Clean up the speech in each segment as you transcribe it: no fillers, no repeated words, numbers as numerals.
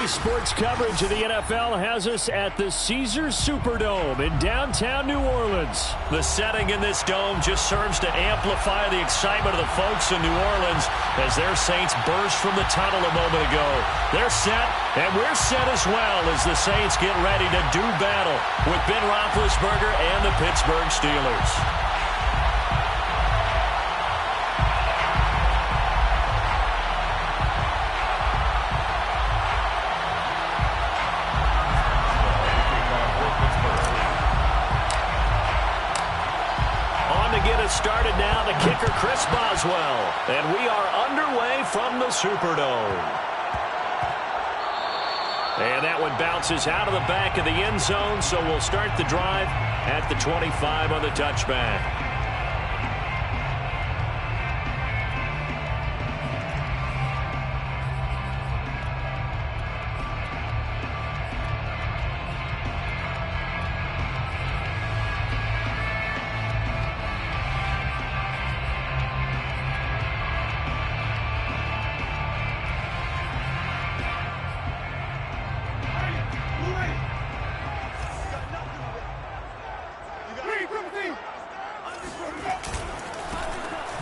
sports coverage of the NFL has us at the Caesars Superdome in downtown New Orleans. The setting in this dome just serves to amplify the excitement of the folks in New Orleans as their Saints burst from the tunnel a moment ago. They're set, and we're set as well as the Saints get ready to do battle with Ben Roethlisberger and the Pittsburgh Steelers. Started now, the kicker Chris Boswell, and we are underway from the Superdome. And that one bounces out of the back of the end zone, so we'll start the drive at the 25 on the touchback.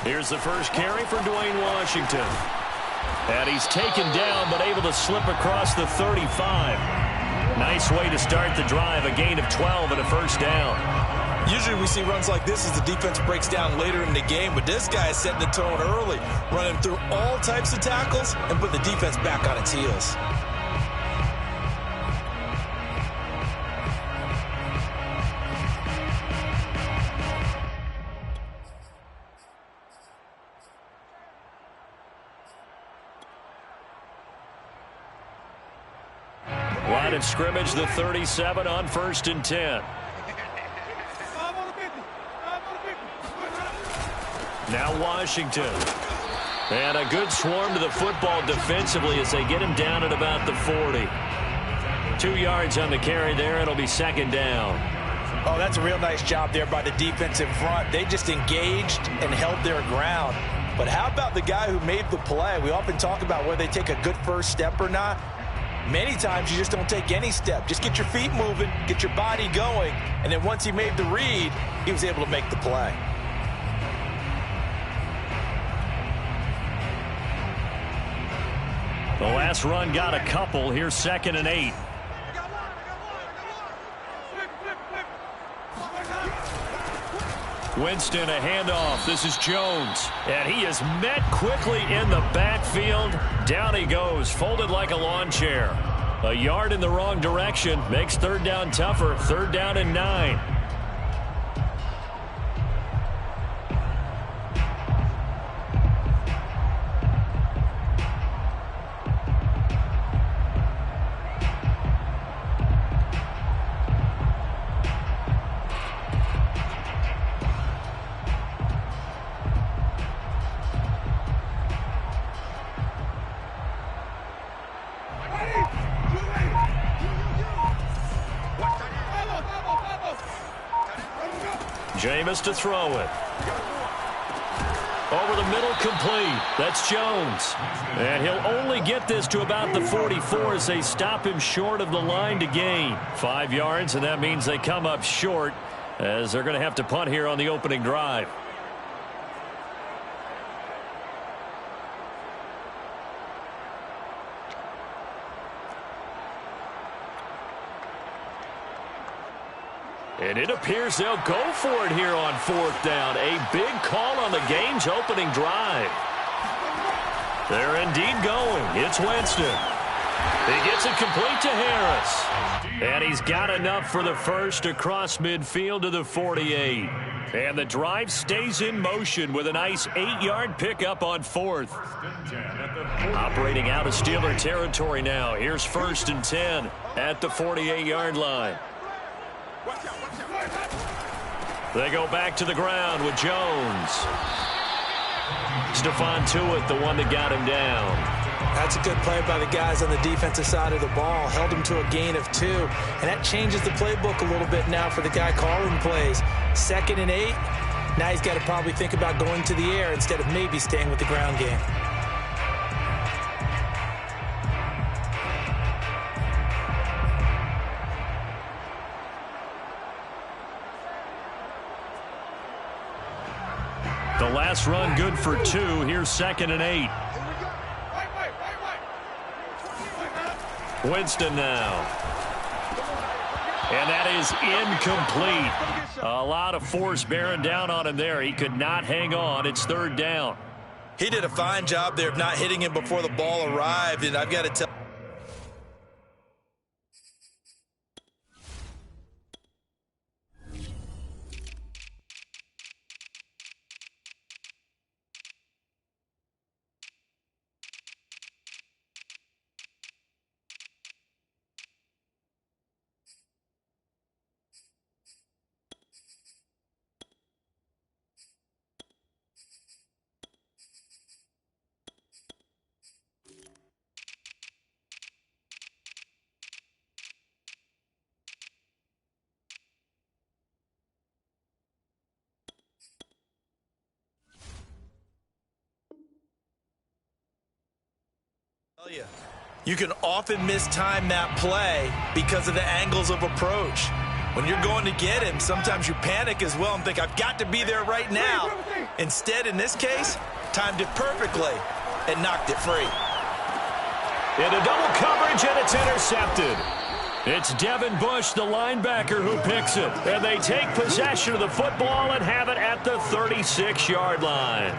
Here's the first carry for Dwayne Washington. And he's taken down, but able to slip across the 35. Nice way to start the drive, a gain of 12 and a first down. Usually we see runs like this as the defense breaks down later in the game, but this guy is setting the tone early, running through all types of tackles and put the defense back on its heels. Line of scrimmage, the 37 on 1st and 10. Now Washington. And a good swarm to the football defensively as they get him down at about the 40. 2 yards on the carry there. It'll be second down. Oh, that's a real nice job there by the defensive front. They just engaged and held their ground. But how about the guy who made the play? We often talk about whether they take a good first step or not. Many times you just don't take any step. Just get your feet moving, get your body going, and then once he made the read, he was able to make the play. The last run got a couple. Here's 2nd and 8. Winston, a handoff. This is Jones. And he is met quickly in the backfield. Down he goes, folded like a lawn chair. A yard in the wrong direction makes 3rd down tougher. 3rd down and 9. Jameis to throw it. Over the middle, complete. That's Jones. And he'll only get this to about the 44 as they stop him short of the line to gain. 5 yards, and that means they come up short as they're going to have to punt here on the opening drive. And it appears they'll go for it here on 4th down. A big call on the game's opening drive. They're indeed going. It's Winston. He gets it complete to Harris. And he's got enough for the first across midfield to the 48. And the drive stays in motion with a nice 8-yard pickup on 4th. Operating out of Steeler territory now. Here's 1st and 10 at the 48-yard line. They go back to the ground with Jones. Stephon Tuitt, the one that got him down. That's a good play by the guys on the defensive side of the ball. Held him to a gain of 2. And that changes the playbook a little bit now for the guy calling plays. 2nd and 8. Now he's got to probably think about going to the air instead of maybe staying with the ground game. pass run good for 2. Here's 2nd and 8. Winston now. And that is incomplete. A lot of force bearing down on him there. He could not hang on. It's 3rd down. He did a fine job there of not hitting him before the ball arrived, and I've got to tell you can often mistime that play because of the angles of approach. When you're going to get him, sometimes you panic as well and think, I've got to be there right now. Instead, in this case, timed it perfectly and knocked it free. Into double coverage, and it's intercepted. It's Devin Bush, the linebacker, who picks it. And they take possession of the football and have it at the 36-yard line.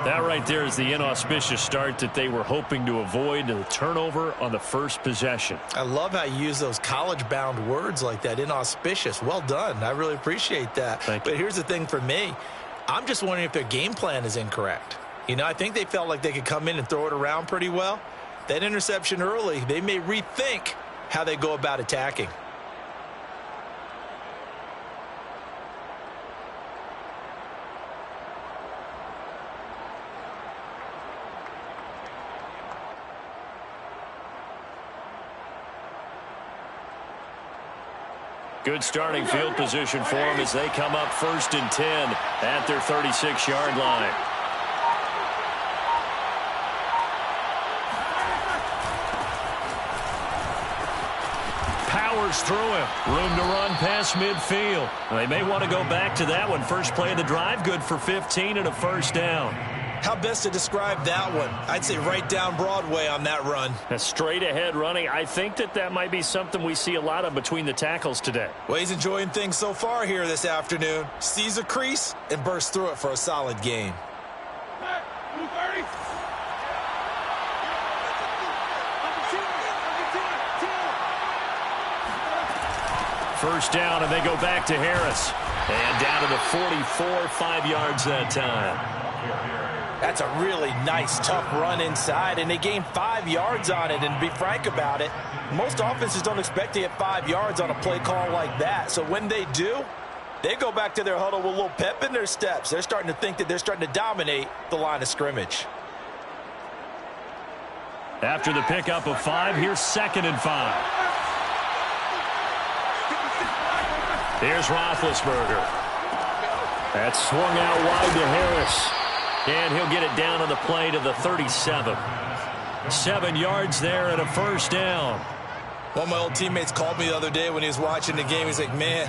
That right there is the inauspicious start that they were hoping to avoid, the turnover on the first possession. I love how you use those college-bound words like that, inauspicious. Well done. I really appreciate that. Thank you. But here's the thing for me. I'm just wondering if their game plan is incorrect. You know, I think they felt like they could come in and throw it around pretty well. That interception early, they may rethink how they go about attacking. Good starting field position for them as they come up 1st and 10 at their 36-yard line. Powers through him. Room to run past midfield. They may want to go back to that one. First play of the drive, good for 15 and a 1st down. How best to describe that one? I'd say right down Broadway on that run. A straight ahead running. I think that might be something we see a lot of between the tackles today. Well, he's enjoying things so far here this afternoon. Sees a crease and bursts through it for a solid gain. First down, and they go back to Harris. And down to the 44, 5 yards that time. That's a really nice, tough run inside, and they gained 5 yards on it. And to be frank about it, most offenses don't expect to get 5 yards on a play call like that. So when they do, they go back to their huddle with a little pep in their steps. They're starting to think that they're starting to dominate the line of scrimmage. After the pickup of 5, here's 2nd and 5. Here's Roethlisberger. That's swung out wide to Harris. And he'll get it down on the play to the 37. 7 yards there and a 1st down. One of my old teammates called me the other day when he was watching the game. He's like, man,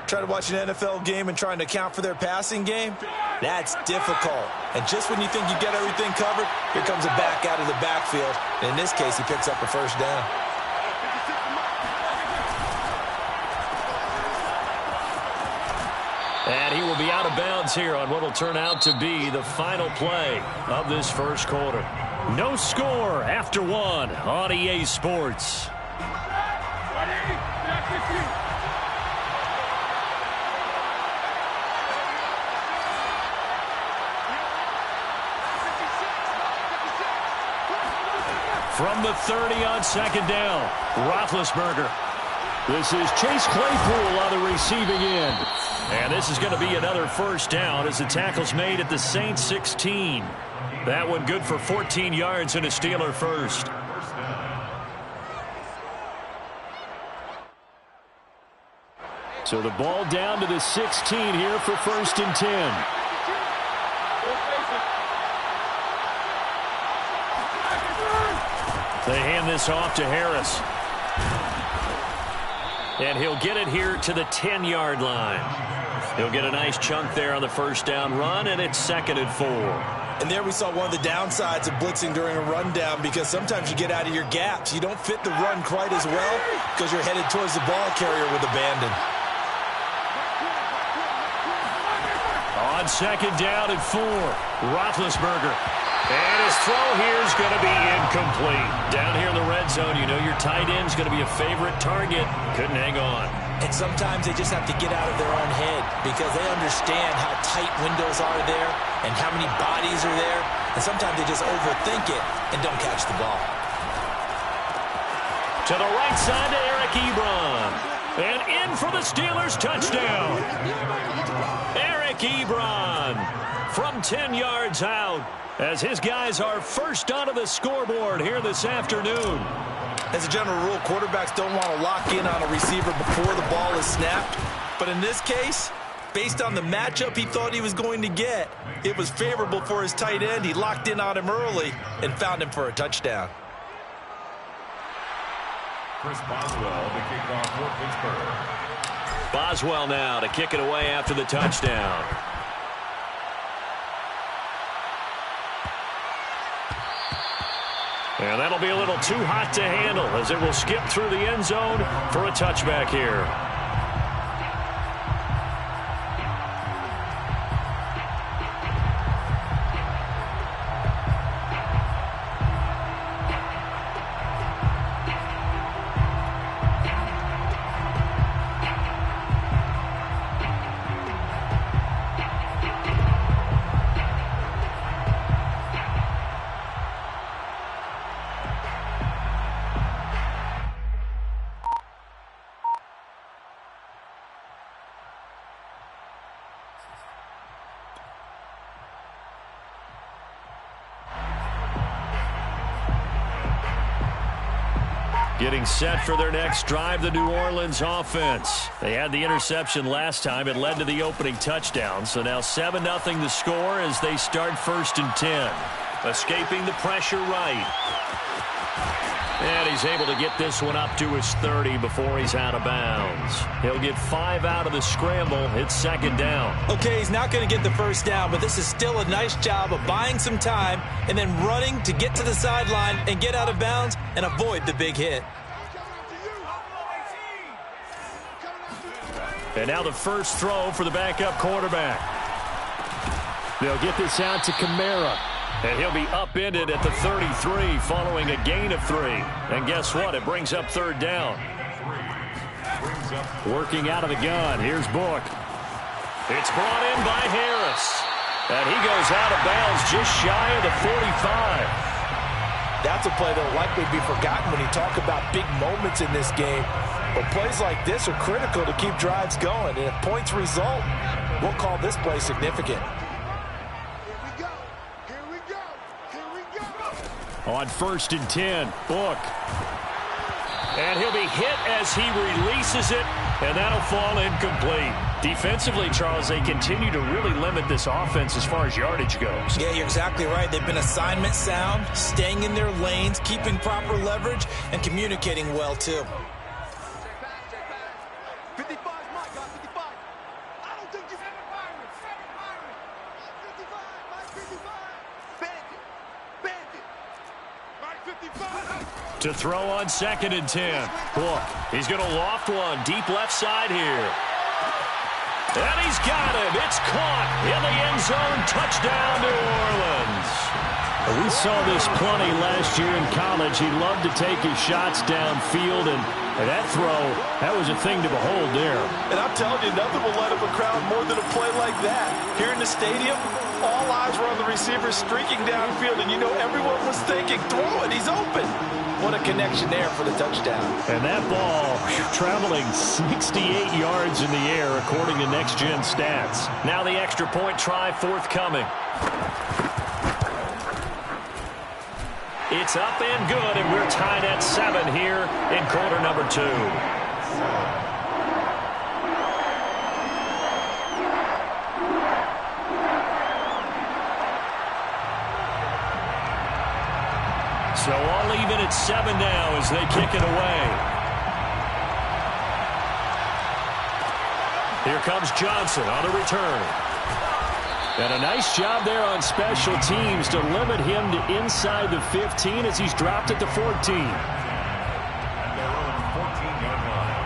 trying to watch an NFL game and trying to account for their passing game, that's difficult. And just when you think you get everything covered, here comes a back out of the backfield. And in this case, he picks up a 1st down. And he will be out of bounds here on what will turn out to be the final play of this 1st quarter. No score after 1 on EA Sports. From the 30 on 2nd down, Roethlisberger. This is Chase Claypool on the receiving end. And this is going to be another 1st down as the tackle's made at the Saints 16. That one good for 14 yards and a Steeler 1st. So the ball down to the 16 here for 1st and 10. They hand this off to Harris. And he'll get it here to the 10-yard line. He'll get a nice chunk there on the first down run, and it's 2nd and 4. And there we saw one of the downsides of blitzing during a rundown, because sometimes you get out of your gaps. You don't fit the run quite as well because you're headed towards the ball carrier with abandon. On 2nd down and 4, Roethlisberger. And his throw here is going to be incomplete. Down here in the red zone, you know your tight end's going to be a favorite target. Couldn't hang on. And sometimes they just have to get out of their own head because they understand how tight windows are there and how many bodies are there. And sometimes they just overthink it and don't catch the ball. To the right side to Eric Ebron. And in for the Steelers touchdown. Eric Ebron from 10 yards out, as his guys are first onto the scoreboard here this afternoon. As a general rule, quarterbacks don't want to lock in on a receiver before the ball is snapped. But in this case, based on the matchup he thought he was going to get, it was favorable for his tight end. He locked in on him early and found him for a touchdown. Chris Boswell, the kickoff for Pittsburgh. Boswell now to kick it away after the touchdown. And that'll be a little too hot to handle as it will skip through the end zone for a touchback here. Getting set for their next drive, the New Orleans offense. They had the interception last time. It led to the opening touchdown. So now 7-0 the score as they start 1st and 10. Escaping the pressure right. And he's able to get this one up to his 30 before he's out of bounds. He'll get 5 out of the scramble. It's 2nd down. Okay, he's not going to get the first down, but this is still a nice job of buying some time and then running to get to the sideline and get out of bounds and avoid the big hit. And now the first throw for the backup quarterback. They'll get this out to Kamara. And he'll be upended at the 33 following a gain of 3. And guess what? It brings up 3rd down. Working out of the gun. Here's Book. It's brought in by Harris. And he goes out of bounds just shy of the 45. That's a play that will likely be forgotten when you talk about big moments in this game. But plays like this are critical to keep drives going. And if points result, we'll call this play significant. On 1st and 10, Book. And he'll be hit as he releases it, and that'll fall incomplete. Defensively, Charles, they continue to really limit this offense as far as yardage goes. Yeah, you're exactly right. They've been assignment sound, staying in their lanes, keeping proper leverage, and communicating well, too. To throw on 2nd and 10. Book. He's going to loft one deep left side here. And he's got it. It's caught in the end zone. Touchdown, New Orleans. We saw this plenty last year in college. He loved to take his shots downfield, and that throw, that was a thing to behold there. And I'm telling you, nothing will light up a crowd more than a play like that. Here in the stadium, all eyes were on the receiver streaking downfield, and you know everyone was thinking, throw it, he's open. What a connection there for the touchdown. And that ball traveling 68 yards in the air, according to Next Gen Stats. Now the extra point try forthcoming. It's up and good, and we're tied at 7 here in quarter number 2. So all even at 7 now as they kick it away. Here comes Johnson on the return. And a nice job there on special teams to limit him to inside the 15 as he's dropped it to 14. At their own 14-yard line.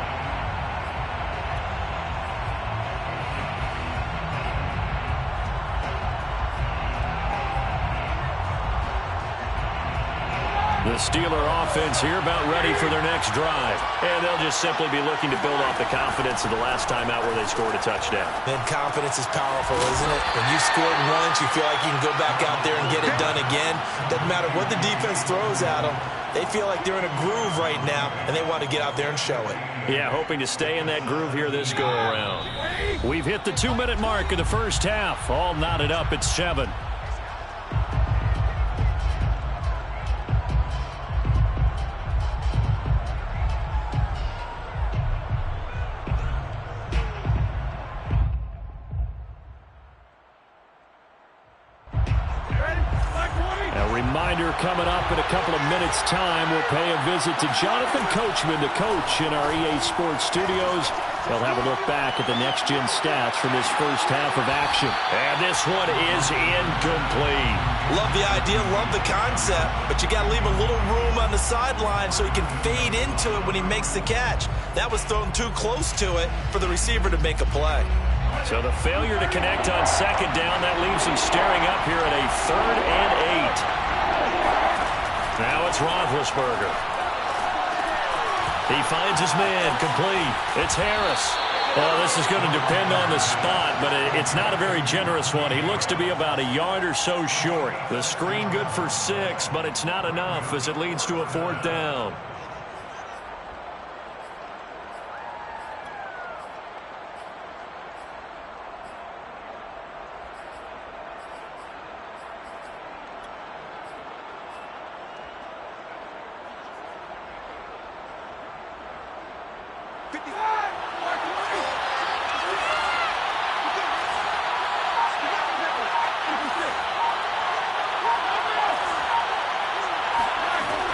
The Steeler offense here about ready for their next drive. And they'll just simply be looking to build off the confidence of the last time out where they scored a touchdown. Then confidence is powerful, isn't it? When you scored once, you feel like you can go back out there and get it done again. Doesn't matter what the defense throws at them. They feel like they're in a groove right now, and they want to get out there and show it. Yeah, hoping to stay in that groove here this go-around. We've hit the 2-minute mark of the first half. All knotted up at 7. Coming up in a couple of minutes' time, we'll pay a visit to Jonathan Coachman, the coach in our EA Sports studios. They'll have a look back at the next-gen stats from this first half of action. And this one is incomplete. Love the idea, love the concept, but you got to leave a little room on the sideline so he can fade into it when he makes the catch. That was thrown too close to it for the receiver to make a play. So the failure to connect on second down, that leaves him staring up here at a 3rd and 8. Now it's Roethlisberger. He finds his man, complete. It's Harris. Well, this is going to depend on the spot, but it's not a very generous one. He looks to be about a yard or so short. The screen good for 6, but it's not enough as it leads to a 4th down.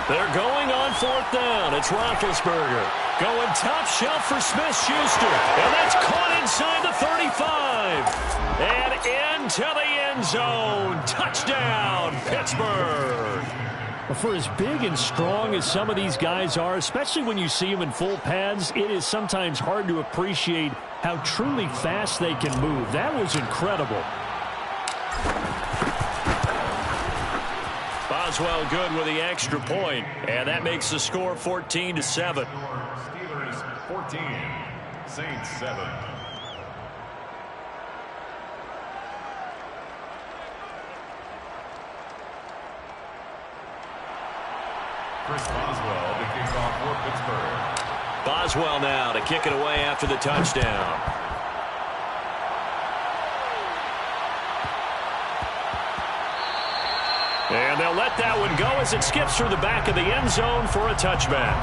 They're going on 4th down. It's Roethlisberger. Going top shelf for Smith-Schuster. And that's caught inside the 35. And into the end zone. Touchdown, Pittsburgh. For as big and strong as some of these guys are, especially when you see them in full pads, it is sometimes hard to appreciate how truly fast they can move. That was incredible. Boswell good with the extra point, and that makes the score 14-7. Steelers 14, Saints 7. Chris Boswell to kick off for Pittsburgh. Boswell now to kick it away after the touchdown. And they'll let that one go as it skips through the back of the end zone for a touchback.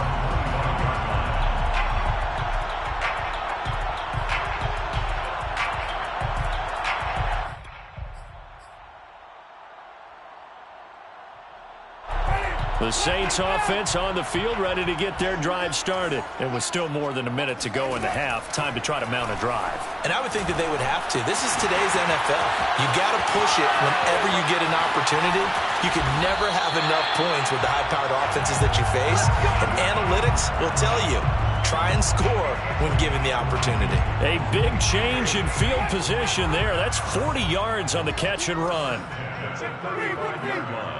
The Saints offense on the field ready to get their drive started. It was still more than a minute to go in the half. Time to try to mount a drive. And I would think that they would have to. This is today's NFL. You got to push it whenever you get an opportunity. You can never have enough points with the high-powered offenses that you face. And analytics will tell you, try and score when given the opportunity. A big change in field position there. That's 40 yards on the catch and run. That's a 35-yard line.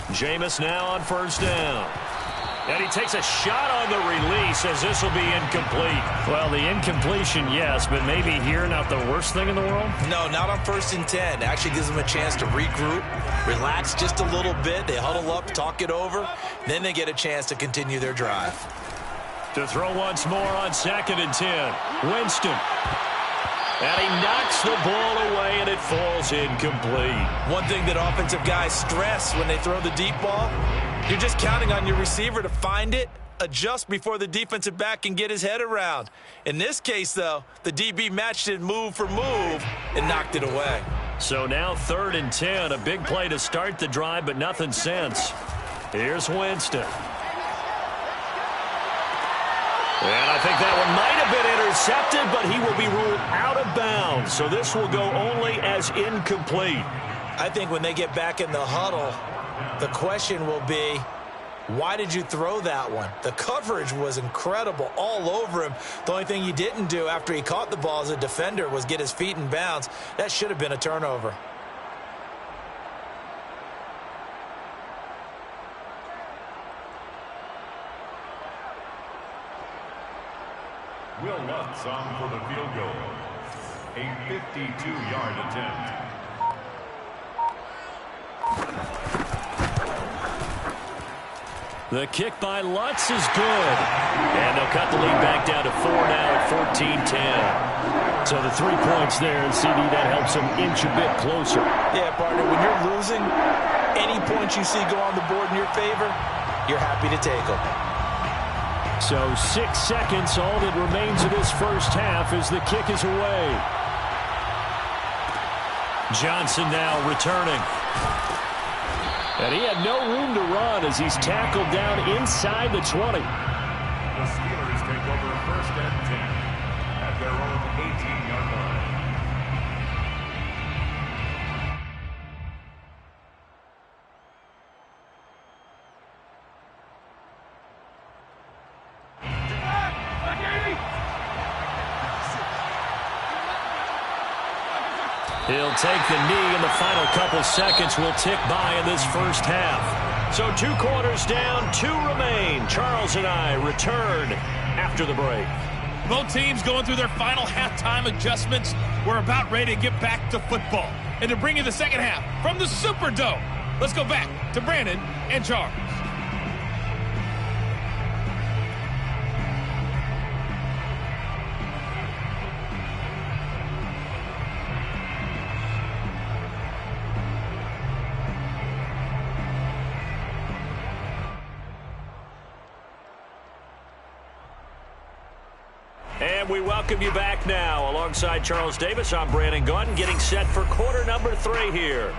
Jameis now on 1st down. And he takes a shot on the release as this will be incomplete. Well, the incompletion, yes, but maybe here not the worst thing in the world? No, not on 1st and 10. It actually gives them a chance to regroup, relax just a little bit. They huddle up, talk it over. Then they get a chance to continue their drive. To throw once more on 2nd and 10. Winston. And he knocks the ball away, and it falls incomplete. One thing that offensive guys stress when they throw the deep ball, you're just counting on your receiver to find it, adjust before the defensive back can get his head around. In this case, though, the DB matched it move for move and knocked it away. So now 3rd and 10, a big play to start the drive, but nothing since. Here's Winston. And I think that one might have been intercepted, but he will be ruled out of bounds. So this will go only as incomplete. I think when they get back in the huddle, the question will be, why did you throw that one? The coverage was incredible all over him. The only thing he didn't do after he caught the ball as a defender was get his feet in bounds. That should have been a turnover. Will Lutz on for the field goal. A 52-yard attempt. The kick by Lutz is good. And they'll cut the lead back down to 4 now at 14-10. So the 3 points there, and CD, that helps them inch a bit closer. Yeah, partner, when you're losing, any points you see go on the board in your favor, you're happy to take them. So 6 seconds, all that remains of this first half as the kick is away. Johnson now returning. And he had no room to run as he's tackled down inside the 20. The Steelers take over 1st and 10 at their own 18-yard line. He'll take the knee, and the final couple seconds will tick by in this first half. So 2 quarters down, 2 remain. Charles and I return after the break. Both teams going through their final halftime adjustments. We're about ready to get back to football. And to bring you the second half from the Superdome, let's go back to Brandon and Charles. And we welcome you back now. Alongside Charles Davis, I'm Brandon Gaudin, getting set for quarter number 3 here.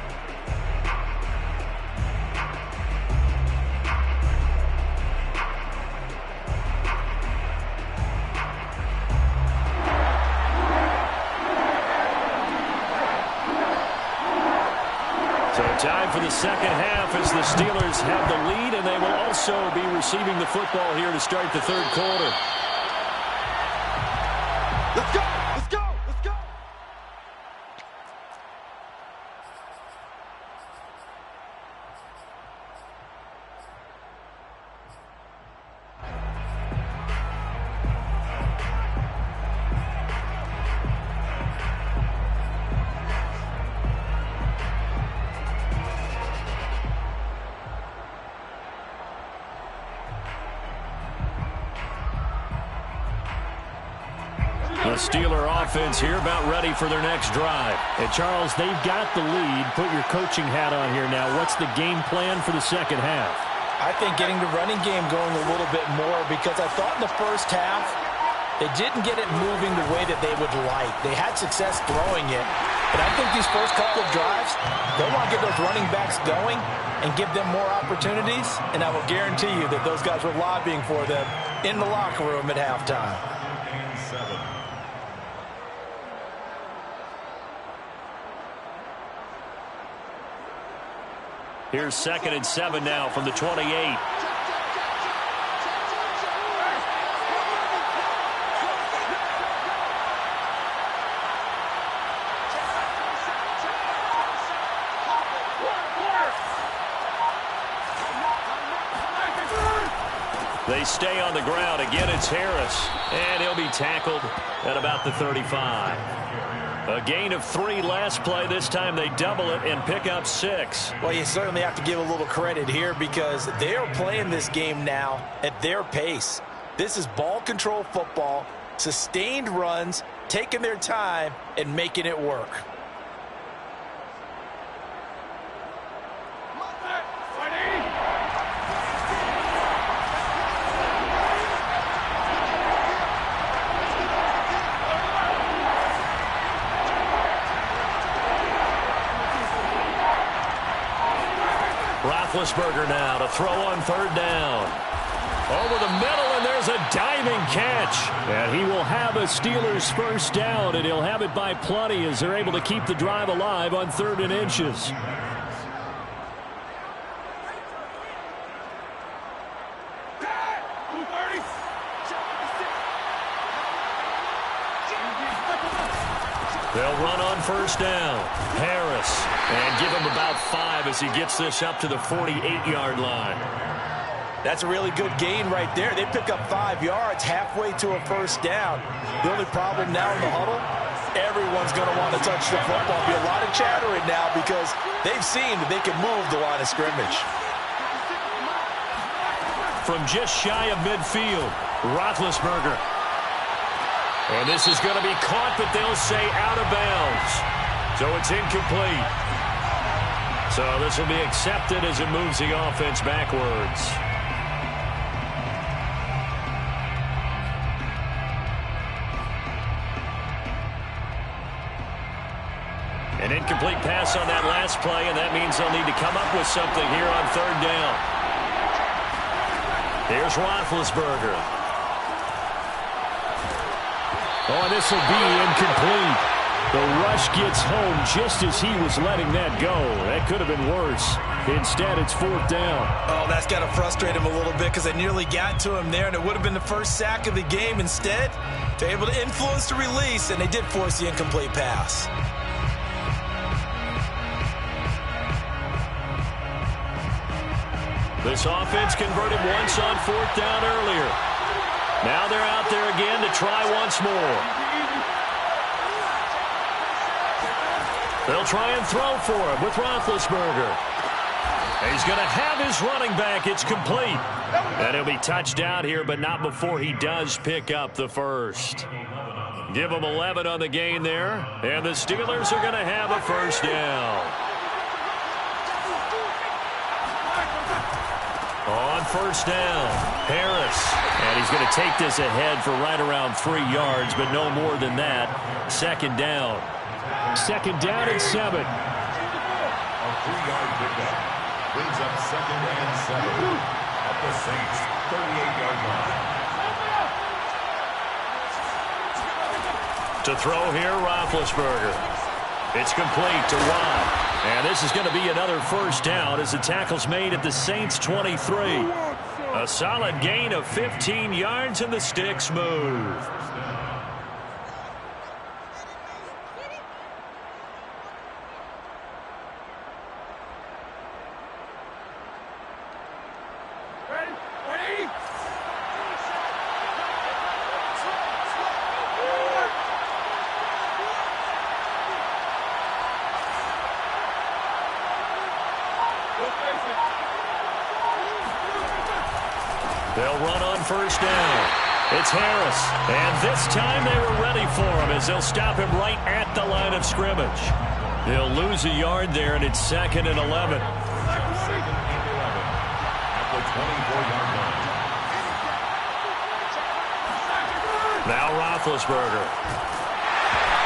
So time for the second half as the Steelers have the lead, and they will also be receiving the football here to start the third quarter. Let's go! Let's go! Let's go! The Steeler offense here about ready for their next drive. And Charles, they've got the lead. Put your coaching hat on here now. What's the game plan for the second half? I think getting the running game going a little bit more, because I thought in the first half they didn't get it moving the way that they would like. They had success throwing it. But I think these first couple of drives, they'll want to get those running backs going and give them more opportunities. And I will guarantee you that those guys were lobbying for them in the locker room at halftime. Here's 2nd and 7 now from the 28. They stay on the ground. Again, it's Harris. And he'll be tackled at about the 35. A gain of 3 last play. This time they double it and pick up 6. Well, you certainly have to give a little credit here, because they are playing this game now at their pace. This is ball control football, sustained runs, taking their time and making it work. Roethlisberger now to throw on 3rd down. Over the middle, and there's a diving catch. And he will have a Steelers first down, and he'll have it by plenty as they're able to keep the drive alive on 3rd and inches. They'll run on first down. Harris, and give him about 5 as he gets this up to the 48-yard line. That's a really good gain right there. They pick up 5 yards halfway to a first down. The only problem now in the huddle, everyone's going to want to touch the football. Be a lot of chattering now because they've seen that they can move the line of scrimmage. From just shy of midfield, Roethlisberger. And this is going to be caught, but they'll say out of bounds. So it's incomplete. So this will be accepted as it moves the offense backwards. An incomplete pass on that last play, and that means they'll need to come up with something here on 3rd down. Here's Roethlisberger. Oh, and this will be incomplete. The rush gets home just as he was letting that go. That could have been worse. Instead, it's 4th down. Oh, that's got to frustrate him a little bit because they nearly got to him there, and it would have been the first sack of the game. Instead, they're able to influence the release, and they did force the incomplete pass. This offense converted once on 4th down earlier. Now they're out there again to try once more. They'll try and throw for him with Roethlisberger. He's going to have his running back. It's complete. And he'll be touched out here, but not before he does pick up the first. Give him 11 on the gain there. And the Steelers are going to have a first down. On first down, Harris. And he's going to take this ahead for right around 3 yards, but no more than that. 2nd down. 2nd down and 7. A 3-yard pickup brings up 2nd and 7 at the Saints' 38-yard line. To throw here, Roethlisberger. It's complete to Watt. And this is going to be another first down as the tackle's made at the Saints' 23. A solid gain of 15 yards and the sticks move. They'll run on first down. It's Harris. And this time they were ready for him as they'll stop him right at the line of scrimmage. He'll lose a yard there, and it's 2nd and 11. At the 24-yard line. Now Roethlisberger.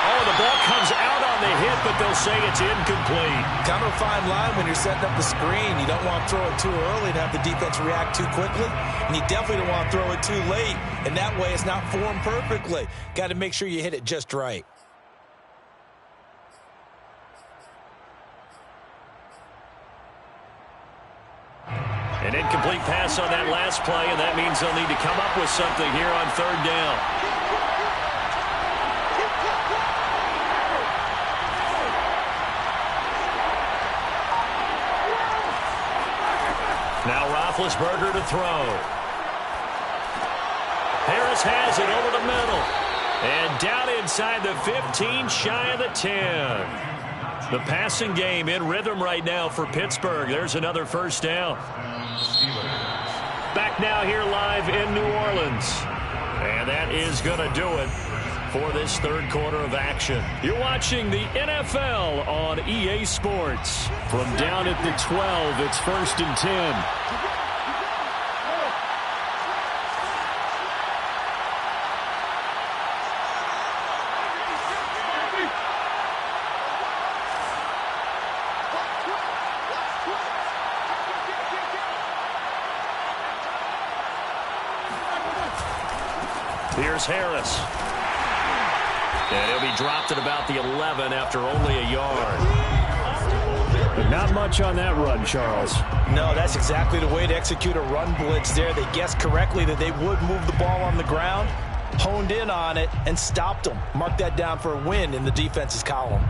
Oh, the ball comes out on the hit, but they'll say it's incomplete. Kind of a fine line when you're setting up the screen. You don't want to throw it too early and have the defense react too quickly. And you definitely don't want to throw it too late. And that way it's not formed perfectly. Got to make sure you hit it just right. An incomplete pass on that last play, and that means they'll need to come up with something here on 3rd down. Now Roethlisberger to throw. Harris has it over the middle. And down inside the 15, shy of the 10. The passing game in rhythm right now for Pittsburgh. There's another first down. Back now here live in New Orleans. And that is going to do it for this 3rd quarter of action. You're watching the NFL on EA Sports. From down at the 12, it's 1st and 10. Here's Harris. And he'll be dropped at about the 11 after only a yard. But not much on that run, Charles. No, that's exactly the way to execute a run blitz there. They guessed correctly that they would move the ball on the ground, honed in on it, and stopped them. Mark that down for a win in the defense's column.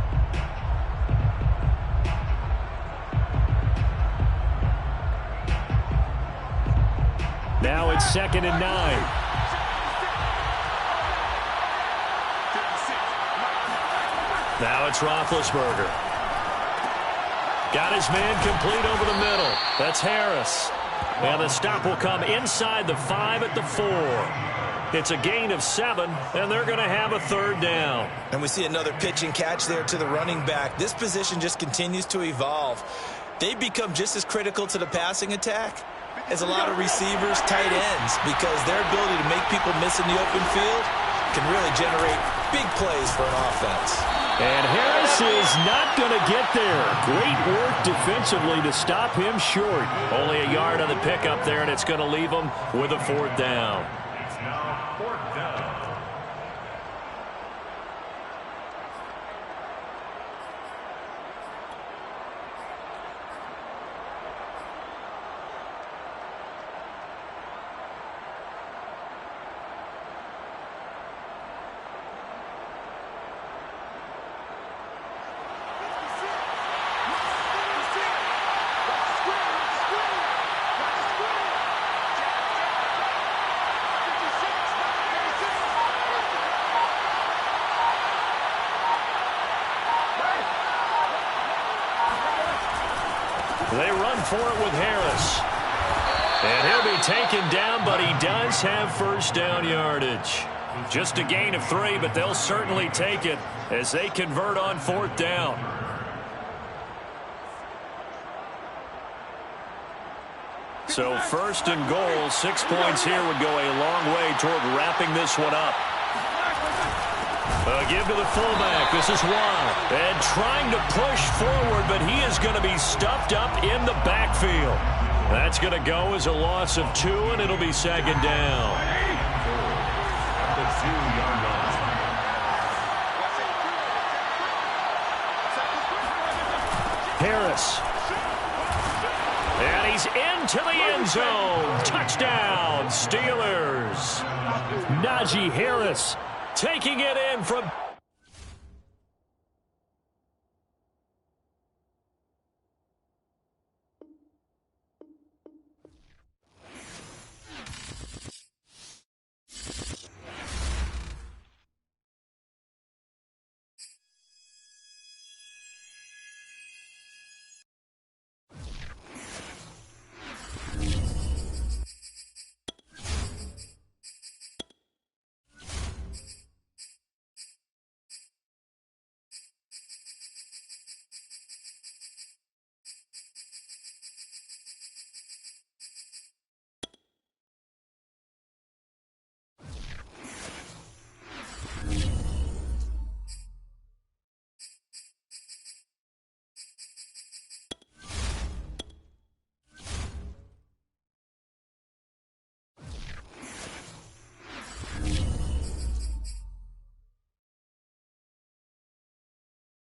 Now it's 2nd and 9. Now it's Roethlisberger. Got his man complete over the middle. That's Harris. And the stop will come inside the 5 at the 4. It's a gain of 7, and they're going to have a 3rd down. And we see another pitch and catch there to the running back. This position just continues to evolve. They become just as critical to the passing attack as a lot of receivers, tight ends, because their ability to make people miss in the open field can really generate big plays for an offense. And Harris is not going to get there. Great work defensively to stop him short. Only a yard on the pickup there, and it's going to leave him with a 4th down. It's now 4th down. They run for it with Harris. And he'll be taken down, but he does have 1st down yardage. Just a gain of 3, but they'll certainly take it as they convert on 4th down. So 1st and goal, 6 points here would go a long way toward wrapping this one up. Give to the fullback. This is Watt. And trying to push forward, but he is going to be stuffed up in the backfield. That's going to go as a loss of 2, and it'll be 2nd down. The 2-yard line. Harris. And he's into the end zone. Touchdown, Steelers. Najee Harris taking it in from